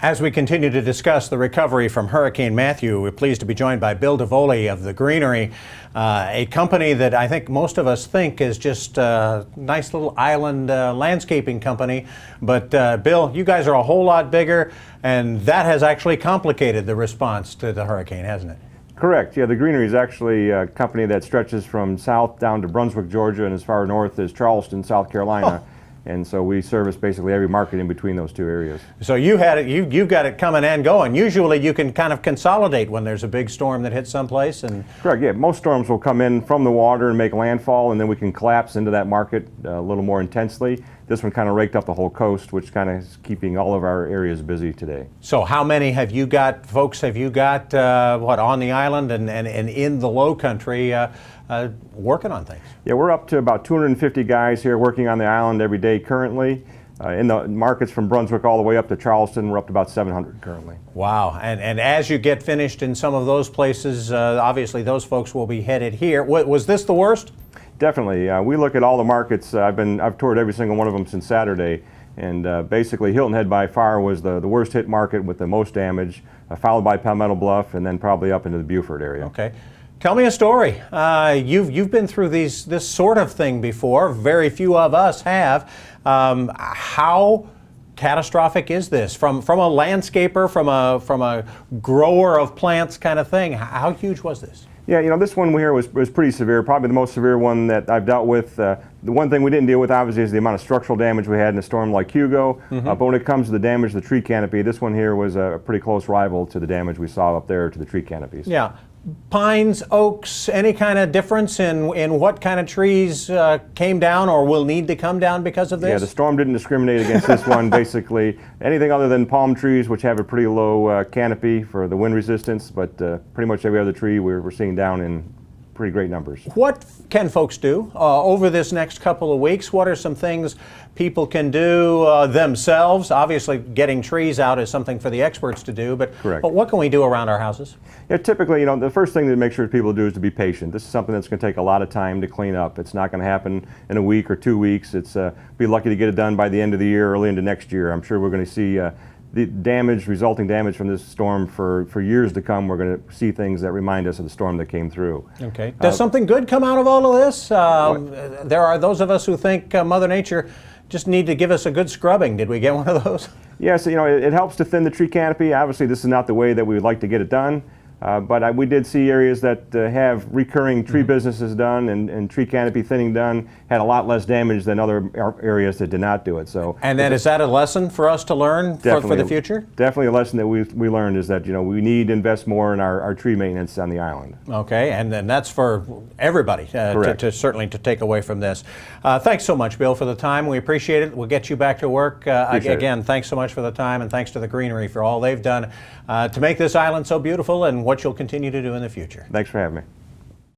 As we continue to discuss the recovery from Hurricane Matthew, we're pleased to be joined by Bill Davoli of the Greenery, a company that I think most of us think is just a nice little island landscaping company. But Bill, you guys are a whole lot bigger, and that has actually complicated the response to the hurricane, hasn't it? Correct. Yeah, the Greenery is actually a company that stretches from south down to Brunswick, Georgia, and as far north as Charleston, South Carolina. And so we service basically every market in between those two areas. So you had it, you've got it coming and going. Usually you can kind of consolidate when there's a big storm that hits someplace. And correct. Yeah, most storms will come in from the water and make landfall, and then we can collapse into that market a little more intensely. This one kind of raked up the whole coast, which kind of is keeping all of our areas busy today. So how many have you got, folks, have you got, on the island and in the low country working on things? Yeah, we're up to about 250 guys here working on the island every day currently. In the markets from Brunswick all the way up to Charleston, we're up to about 700 currently. Wow. And as you get finished in some of those places, obviously those folks will be headed here. Was this the worst? Definitely. We look at all the markets. I've toured every single one of them since Saturday, and basically Hilton Head by far was the worst hit market with the most damage, followed by Palmetto Bluff, and then probably up into the Beaufort area. Okay. Tell me a story. You've been through this sort of thing before. Very few of us have. How catastrophic is this? From a landscaper, from a grower of plants kind of thing, how huge was this? Yeah, you know, this one here was pretty severe, probably the most severe one that I've dealt with. The one thing we didn't deal with, obviously, is the amount of structural damage we had in a storm like Hugo. But when it comes to the damage to the tree canopy, this one here was a pretty close rival to the damage we saw up there to the tree canopies. Yeah. Pines, oaks, any kind of difference in what kind of trees came down or will need to come down because of this? Yeah, the storm didn't discriminate against this one, basically. Anything other than palm trees, which have a pretty low canopy for the wind resistance, but pretty much every other tree we're seeing down in pretty great numbers. What can folks do over this next couple of weeks? What are some things people can do themselves? Obviously, getting trees out is something for the experts to do, but what can we do around our houses? Yeah, typically, you know, the first thing to make sure people do is to be patient. This is something that's going to take a lot of time to clean up. It's not going to happen in a week or 2 weeks. It's be lucky to get it done by the end of the year, early into next year. I'm sure we're going to see the resulting damage from this storm for years to come. We're going to see things that remind us of the storm that came through. Okay. Does something good come out of all of this? There are those of us who think Mother Nature just need to give us a good scrubbing. Did we get one of those? Yes, you know, it helps to thin the tree canopy. Obviously, this is not the way that we would like to get it done. But we did see areas that have recurring tree businesses done and tree canopy thinning done had a lot less damage than other areas that did not do it. So, and then is that a lesson for us to learn for the future? Definitely a lesson that we learned is that, you know, we need to invest more in our tree maintenance on the island. Okay, and then that's for everybody certainly to take away from this. Thanks so much, Bill, for the time. We appreciate it. We'll get you back to work. Again, thanks so much for the time, and thanks to the Greenery for all they've done to make this island so beautiful and what you'll continue to do in the future. Thanks for having me.